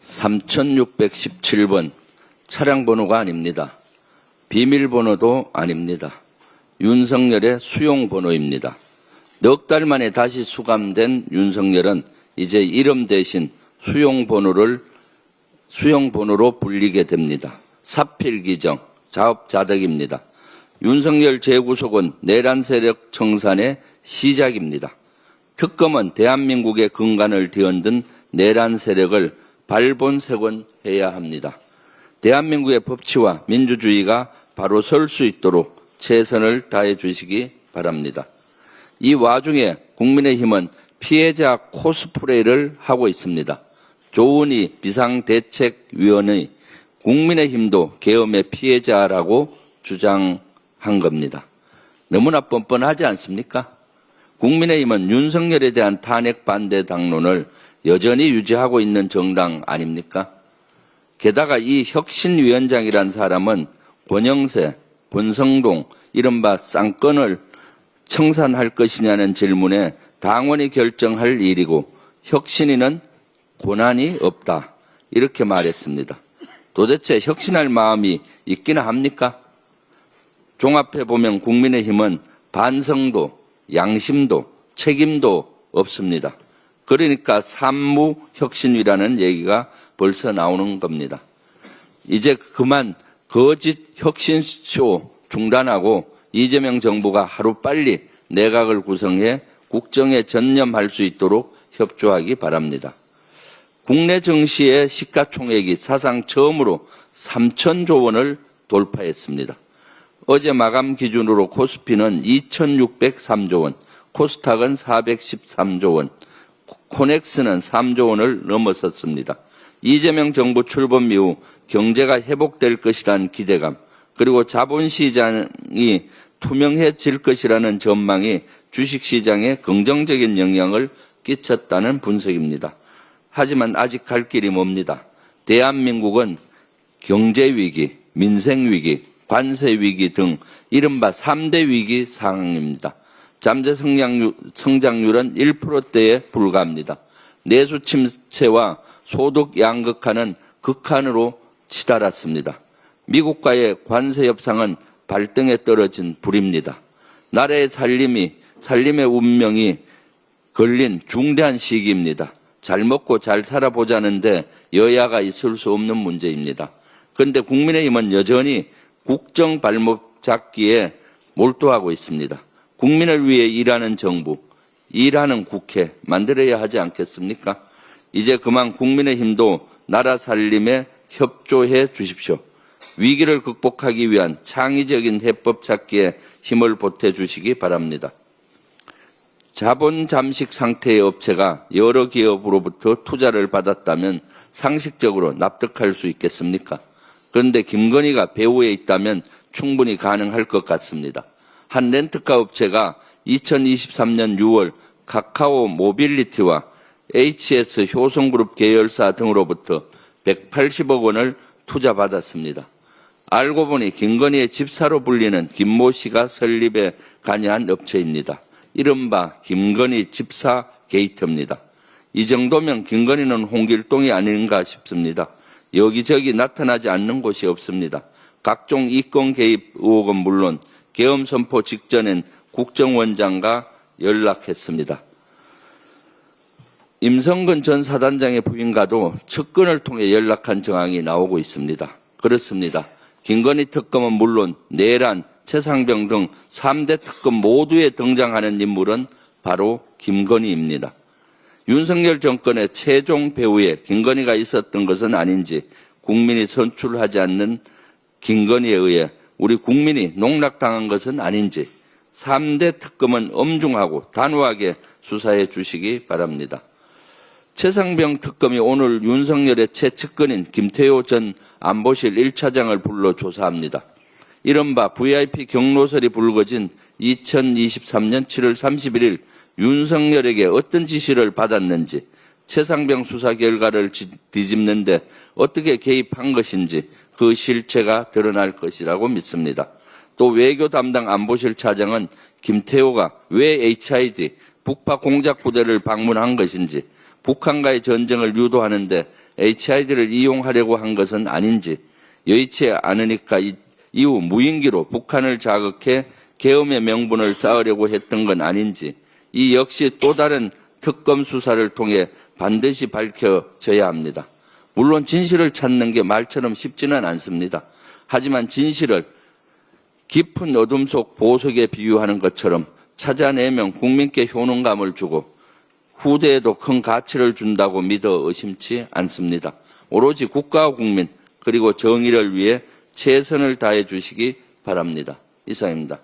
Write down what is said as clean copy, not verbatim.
3617번 차량 번호가 아닙니다. 비밀번호도 아닙니다. 윤석열의 수용 번호입니다. 넉 달 만에 다시 수감된 윤석열은 이제 이름 대신 수용 번호로 불리게 됩니다. 사필기정, 자업자득입니다. 윤석열 재구속은 내란 세력 청산의 시작입니다. 특검은 대한민국의 근간을 뒤흔든 내란 세력을 발본색원해야 합니다. 대한민국의 법치와 민주주의가 바로 설 수 있도록 최선을 다해 주시기 바랍니다. 이 와중에 국민의힘은 피해자 코스프레를 하고 있습니다. 조은희 비상대책위원의 국민의힘도 계엄의 피해자라고 주장한 겁니다. 너무나 뻔뻔하지 않습니까? 국민의힘은 윤석열에 대한 탄핵 반대 당론을 여전히 유지하고 있는 정당 아닙니까? 게다가 이 혁신위원장이란 사람은 권영세, 권성동, 이른바 쌍권을 청산할 것이냐는 질문에 당원이 결정할 일이고 혁신위는 권한이 없다. 이렇게 말했습니다. 도대체 혁신할 마음이 있기나 합니까? 종합해보면 국민의힘은 반성도, 양심도, 책임도 없습니다. 그러니까 산무혁신위라는 얘기가 벌써 나오는 겁니다. 이제 그만 거짓 혁신쇼 중단하고 이재명 정부가 하루빨리 내각을 구성해 국정에 전념할 수 있도록 협조하기 바랍니다. 국내 증시의 시가총액이 사상 처음으로 3,000조 원을 돌파했습니다. 어제 마감 기준으로 코스피는 2,603조 원, 코스닥은 413조 원, 코넥스는 3조 원을 넘어섰습니다. 이재명 정부 출범 이후 경제가 회복될 것이라는 기대감, 그리고 자본시장이 투명해질 것이라는 전망이 주식시장에 긍정적인 영향을 끼쳤다는 분석입니다. 하지만 아직 갈 길이 멉니다. 대한민국은 경제위기, 민생위기, 관세위기 등 이른바 3대 위기 상황입니다. 잠재 성장률은 1%대에 불과합니다. 내수 침체와 소득 양극화는 극한으로 치달았습니다. 미국과의 관세 협상은 발등에 떨어진 불입니다. 나라의 살림의 운명이 걸린 중대한 시기입니다. 잘 먹고 잘 살아보자는데 여야가 있을 수 없는 문제입니다. 그런데 국민의힘은 여전히 국정 발목 잡기에 몰두하고 있습니다. 국민을 위해 일하는 정부, 일하는 국회 만들어야 하지 않겠습니까? 이제 그만 국민의힘도 나라 살림에 협조해 주십시오. 위기를 극복하기 위한 창의적인 해법 찾기에 힘을 보태주시기 바랍니다. 자본 잠식 상태의 업체가 여러 기업으로부터 투자를 받았다면 상식적으로 납득할 수 있겠습니까? 그런데 김건희가 배후에 있다면 충분히 가능할 것 같습니다. 한 렌트카 업체가 2023년 6월 카카오 모빌리티와 HS 효성그룹 계열사 등으로부터 180억 원을 투자받았습니다. 알고 보니 김건희의 집사로 불리는 김모 씨가 설립에 관여한 업체입니다. 이른바 김건희 집사 게이트입니다. 이 정도면 김건희는 홍길동이 아닌가 싶습니다. 여기저기 나타나지 않는 곳이 없습니다. 각종 이권 개입 의혹은 물론 계엄 선포 직전엔 국정원장과 연락했습니다. 임성근 전 사단장의 부인과도 측근을 통해 연락한 정황이 나오고 있습니다. 그렇습니다. 김건희 특검은 물론 내란, 최상병 등 3대 특검 모두에 등장하는 인물은 바로 김건희입니다. 윤석열 정권의 최종 배후에 김건희가 있었던 것은 아닌지 국민이 선출하지 않는 김건희에 의해 우리 국민이 농락당한 것은 아닌지 3대 특검은 엄중하고 단호하게 수사해 주시기 바랍니다. 최상병 특검이 오늘 윤석열의 최측근인 김태호 전 안보실 1차장을 불러 조사합니다. 이른바 VIP 경로설이 불거진 2023년 7월 31일 윤석열에게 어떤 지시를 받았는지, 최상병 수사 결과를 뒤집는데 어떻게 개입한 것인지 그 실체가 드러날 것이라고 믿습니다. 또 외교 담당 안보실 차장은 김태호가 왜 HID 북파 공작 부대를 방문한 것인지, 북한과의 전쟁을 유도하는데 HID를 이용하려고 한 것은 아닌지, 여의치 않으니까 이후 무인기로 북한을 자극해 계엄의 명분을 쌓으려고 했던 건 아닌지, 이 역시 또 다른 특검 수사를 통해 반드시 밝혀져야 합니다. 물론 진실을 찾는 게 말처럼 쉽지는 않습니다. 하지만 진실을 깊은 어둠 속 보석에 비유하는 것처럼 찾아내면 국민께 효능감을 주고 후대에도 큰 가치를 준다고 믿어 의심치 않습니다. 오로지 국가와 국민 그리고 정의를 위해 최선을 다해 주시기 바랍니다. 이상입니다.